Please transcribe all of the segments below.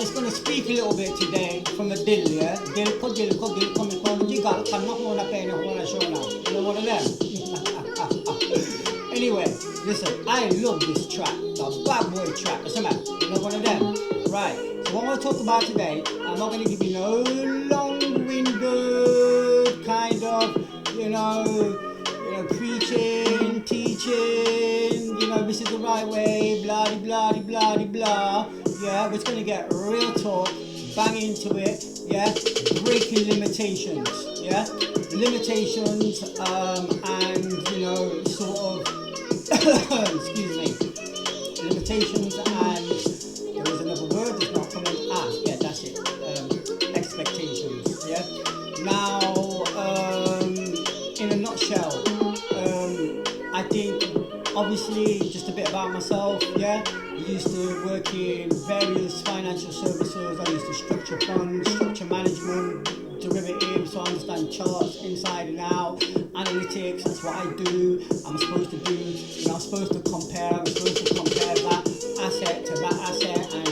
just going to speak a little bit today from the dill, yeah? Dill coming from Jigal, can not want to pay no one show now. You know what I mean? Anyway, listen, I love this track, the Bad Boy track. Listen, man, you know one of them? Right, so what I want to talk about today, I'm not going to give you no long-winded kind of, preaching, teaching, this is the right way, blah, blah, blah, blah, blah. Yeah, we're just going to get real talk, bang into it, yeah, breaking limitations, yeah, limitations, and, sort of, excuse me, limitations and, there was another word that's not coming, yeah, that's it, expectations, yeah. Now, in a nutshell, I think, obviously, just a bit about myself, yeah. I used to work in various financial services. I used to structure funds, structure management, derivatives, so I understand charts inside and out, analytics, that's what I do. I'm supposed to do, I'm supposed to compare that asset to that asset and,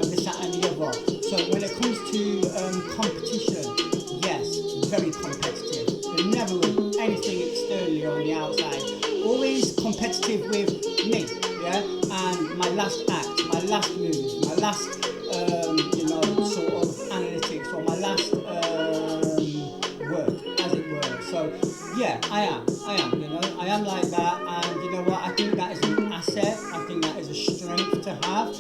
this, that and the other. So when it comes to competition, yes, very competitive. But never with anything externally on the outside. Always competitive with me, yeah, and my last act, my last move, my last, sort of analytics or my last work, as it were. So, yeah, I am, I am like that, and you know what? I think that is an asset. I think that is a strength to have.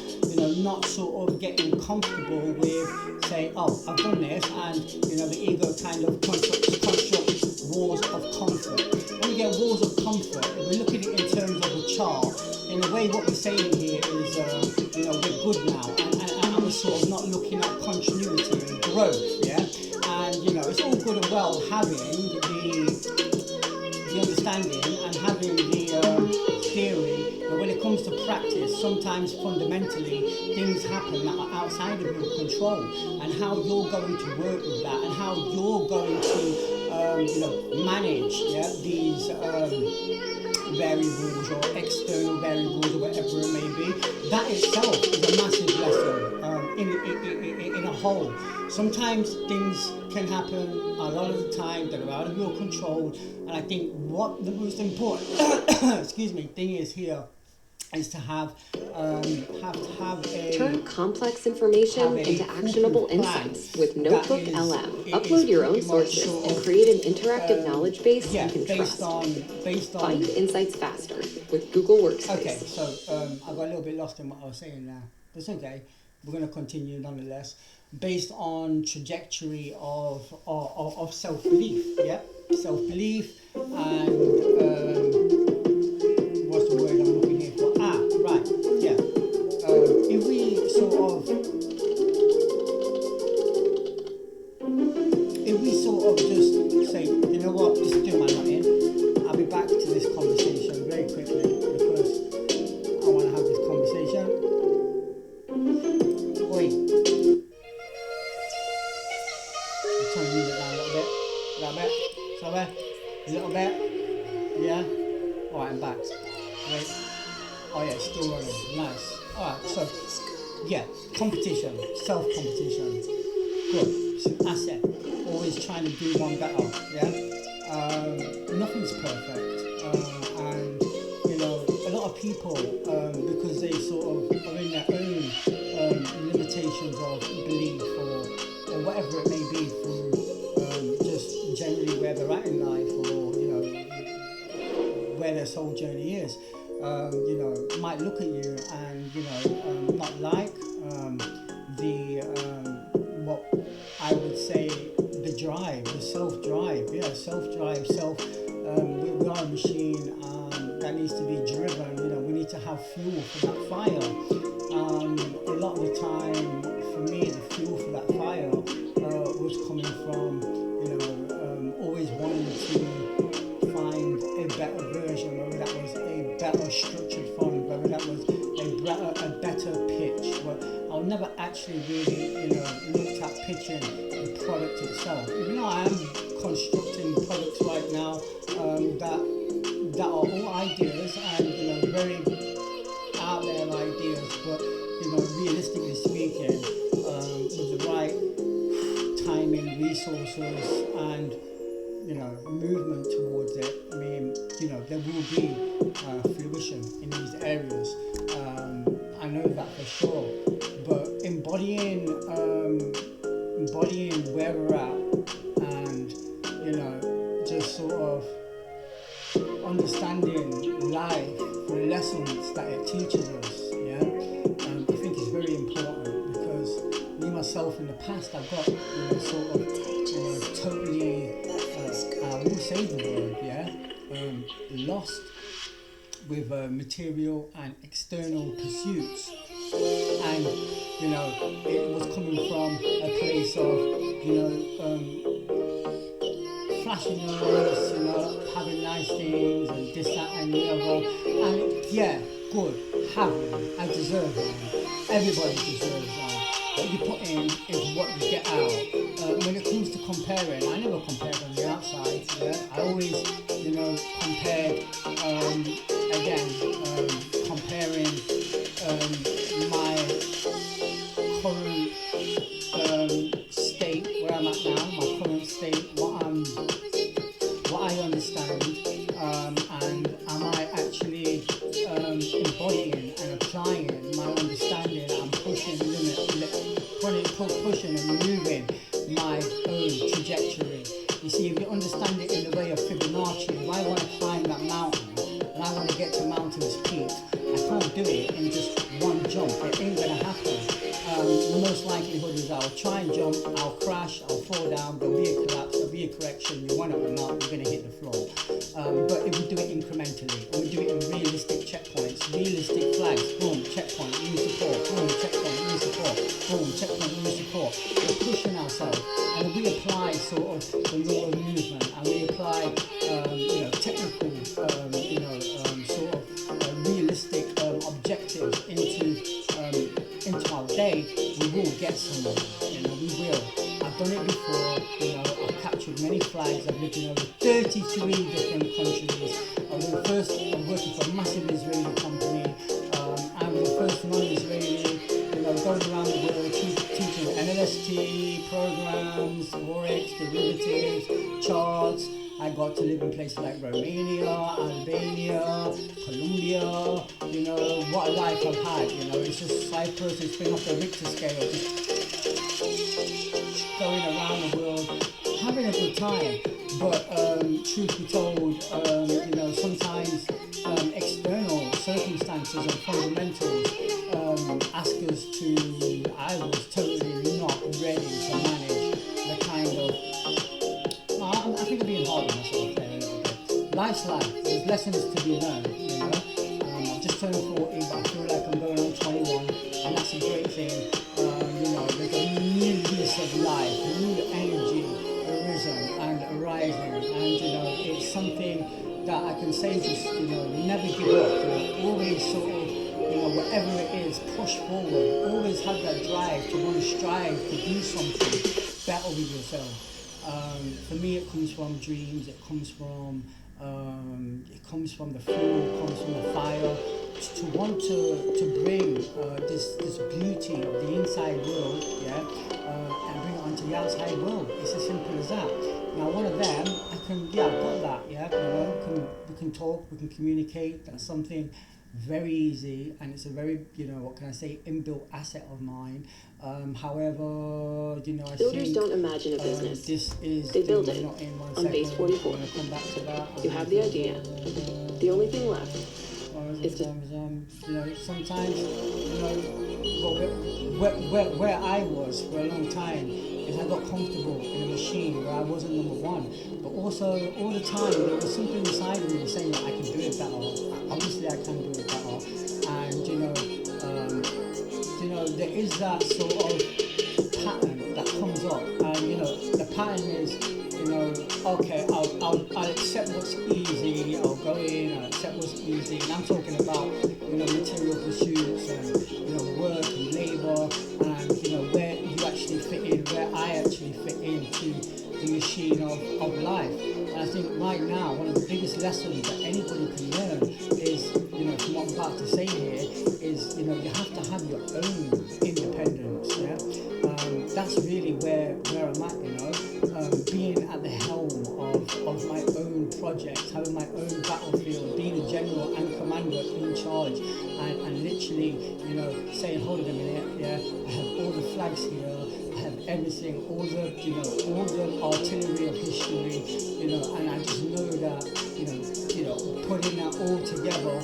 Not sort of getting comfortable with saying, oh, I've done this, and the ego kind of constructs walls of comfort. When we get walls of comfort, if we look at it in terms of the chart, in a way what we're saying here is, we're good now, and we're sort of not looking at continuity and growth, yeah? And, it's all good and well having the understanding and having the theory, but when it comes to practice, sometimes fundamentally things happen that are outside of your control, and how you're going to work with that, and how you're going to manage, these variables or external variables or whatever it may be. That itself is a massive lesson in a whole. Sometimes things can happen a lot of the time that are out of your control, and I think what the most important thing is here is to have a turn complex information into actionable insights with Notebook LM. Upload your own sources and create an interactive knowledge base you can trust. Based on Find insights faster with Google Workspace. Okay, so I got a little bit lost in what I was saying now. That's okay. We're going to continue nonetheless. Based on trajectory of self-belief, yeah, self-belief and what's the word I'm looking here for? Right, yeah. If we sort of just say, you know what, just do my not in. I'll be back to this conversation very quickly because I want to have this conversation. Wait. I'm trying to move it down a little bit. A little bit. Yeah. Alright, I'm back. Wait. Oh yeah, it's still running. Nice. Alright, so yeah, competition, self-competition. Good. It's an asset. Always trying to do one better. Yeah. Nothing's perfect. And a lot of people, because they sort of are in their own limitations of belief or whatever it may be through just generally where they're at in life or where their soul journey is, might look at you and not like what I would say the drive, the self-drive, we are a machine that needs to be driven. We need to have fuel for that fire. A lot of the time, for me, the fuel for that fire was coming from always wanting to find a better version, whether that was a better structured fund, whether that was a better pitch. But I'll never actually really looked at pitching the product itself. Even though I am constructing products right now that are all ideas and very out there ideas, but realistically speaking, with the right timing, resources, and movement towards it, I mean, there will be fruition in these areas. I know that for sure. But embodying where we're at, and just sort of understanding life, the lessons that it teaches us. I think is very important, because me myself in the past, I've got sort of totally, I will say the word, lost with material and external pursuits, and it was coming from a place of flashiness, having nice things and this, that and the other, and good, have them, I deserve them, everybody deserves them. What you put in is what you get out. When it comes to comparing, I never compared on the outside. I always, compared, comparing my current state, where I'm at now, my current state, what I understand, and am I actually embodying and applying my understanding and pushing and moving my own trajectory. You see, if you understand it in the way of Fibonacci, if I want to climb that mountain and I want to get to mountain's peak, I can't do it in just one jump. It ain't going to happen. The most likelihood is I'll try and jump, I'll crash, I'll fall down, there'll be a collapse, there'll be a correction, you went up the mountain, you're going to hit the floor. But if we do it incrementally, and we do it in realistic checkpoints, realistic flags, boom, checkpoint, new support, boom, checkpoint, new support, boom, checkpoint, new support. We're pushing ourselves, and if we apply sort of the law of movement, and we apply, technical, sort of realistic objectives into our day, we will get somewhere. We will. I've done it before. I've captured many flags. I've lived in over 33 different countries. I'm working for a massive Israeli company. I'm the first non-Israeli, going around the world teaching NLST programs, Forex, derivatives, charts. I got to live in places like Romania, Albania, Colombia, what a life I've had, it's just Cyprus, it's been off the Richter scale, just going around the world, having a good time. But truth be told, sometimes external circumstances and fundamentals ask us to, I was totally not ready to manage the kind of, I think I'm being hard on myself there a little bit. Life's life, there's lessons to be learned, I've just turned 40, but I feel like I'm going on 21, and that's a great thing. There's a new lease of life, new energy arisen and arising, and it's something that I can say just, never give up, always sort of, whatever it is, push forward, always have that drive to want to strive to do something better with yourself. For me, it comes from dreams. It comes from the fuel. It comes from the fire. To want to bring this beauty of the inside world, and bring it onto the outside world. It's as simple as that. Now, one of them, I've got that. We can talk. We can communicate. That's something very easy, and it's a very, inbuilt asset of mine. However, I Builders don't imagine a business. They build it. On base 44. Come back to that. You have the idea. The only thing left is to... sometimes, where I was for a long time is I got comfortable in a machine where I wasn't number one. But also, all the time, there was something inside of me saying that I can do it better. Obviously, I can do it better. And, there is that sort of pattern that comes up. And, the pattern is, okay, I'll accept what's easy, I'll go in, I'll accept what's easy. And I'm talking about, material pursuits and, work and labour and, where you actually fit in, where I actually fit into the machine of life. And I think right now, one of the biggest lessons that anybody can learn is, from what I'm about to say here, is, you have to have your own independence, yeah? That's really where I'm at, being at the helm of my own projects, having my own battlefield, being a general and commander in charge, and literally, saying, hold on a minute, yeah, I have all the flags here, I have everything, all the artillery of history, and I just know that, putting that all together,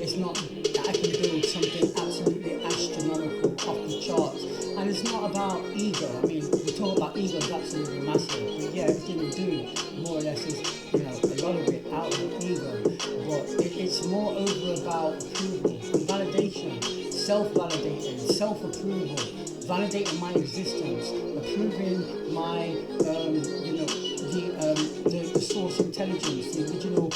it's not that I can build something absolutely astronomical off the charts. And it's not about ego. I mean, we talk about ego is absolutely massive, but yeah, everything we do more or less is, a lot of it out of ego. But it's more over about approval and validation, self-validating, self-approval, validating my existence, approving my, the source intelligence, the original,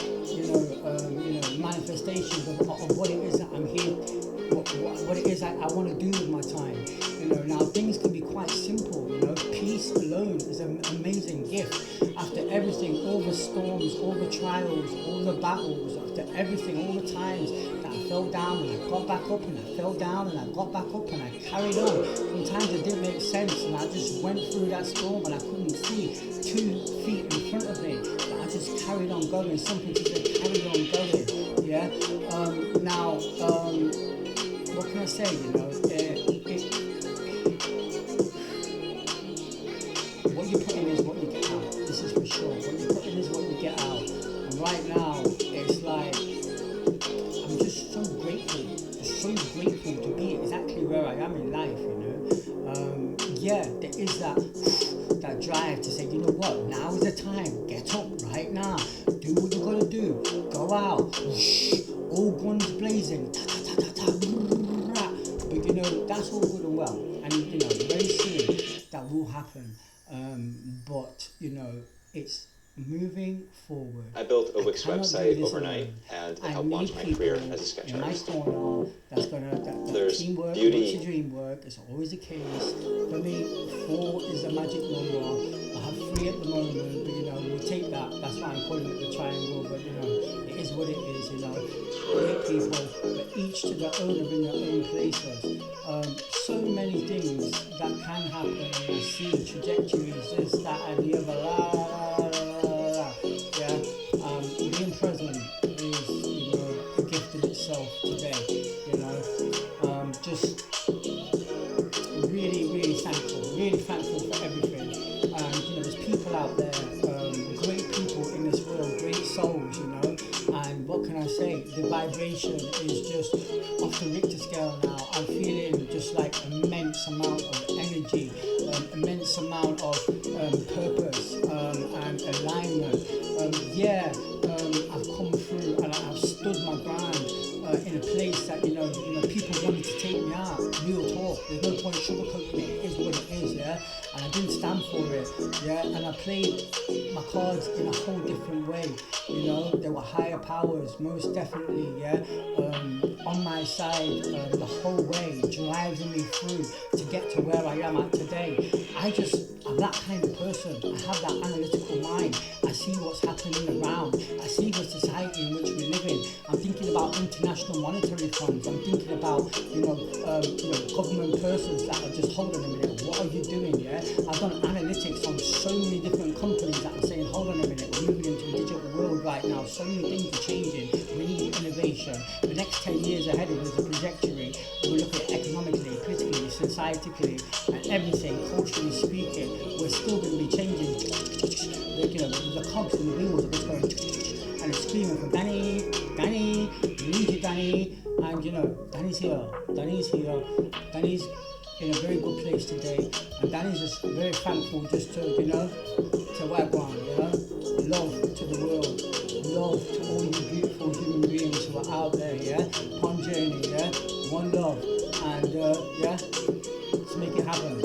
manifestations of what it is that I'm here, what it is I want to do with my time. Now things can be quite simple. Peace alone is an amazing gift. After everything, all the storms, all the trials, all the battles, after everything, all the times that I fell down and I got back up, and I fell down and I got back up, and I carried on. Sometimes it didn't make sense, and I just went through that storm and I couldn't see 2 feet in front of me, but I just carried on going. Something to say, carry on going. Yeah. Now, what can I say? What you put in is what you get out. This is for sure. What you put in is what you get out. And right now, it's like I'm just so grateful to be exactly where I am in life. Yeah, there is that drive to say, you know what? Now is the time. Get up right now. Do what you gotta do. Go out. All guns blazing. But that's all good and well. And very soon that will happen. But it's moving forward. I built a Wix website overnight, and it helped launch my career as a sketch artist. There's teamwork, beauty. makes your dream work. It's always the case. For me, 4 is a magic number. I have 3 at the moment, but we'll take that. That's why I'm calling it the triangle. But it is what it is. Great people, but each to their own, in their own places. So many things that can happen. I see trajectories, this, that, and the other. Being present is, a gift in itself today. Just really thankful for everything. And there's people out there, great people in this world, great souls. And what can I say? The vibration is just off the Richter scale now. I'm feeling just like immense amount of energy, immense amount of purpose and alignment. I've come through and I've stood my ground in a place that people wanted to take me out. Real talk. There's no point sugarcoating it. It is what it is, yeah. And I didn't stand for it, yeah. And I played my cards in a whole different way. There were higher powers, most definitely, yeah. On my side the whole way, driving me through to get to where I am at today. I'm that kind of person. I have that analytical mind. I see what's happening around. I see the society in which we live in. I'm thinking about international monetary funds. I'm thinking about, government persons that are just, hold on a minute, what are you doing, yeah? I've done analytics on so many different companies that are saying, hold on a minute, we're moving into a digital world right now. So many things are changing. We need innovation. The next 10 years ahead of us, the trajectory, we're looking at economically, politically, societally, and everything, culturally speaking, we're still going to be changing. The cogs and the wheels are just going, and it's screaming for Danny, we need you, Danny. And Danny's here, Danny's in a very good place today, and Danny's just very thankful just to, to work on, love to the world, love to all you beautiful human beings who are out there, yeah, on journey, yeah, one love, and let's make it happen,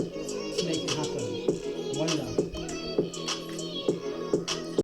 one love.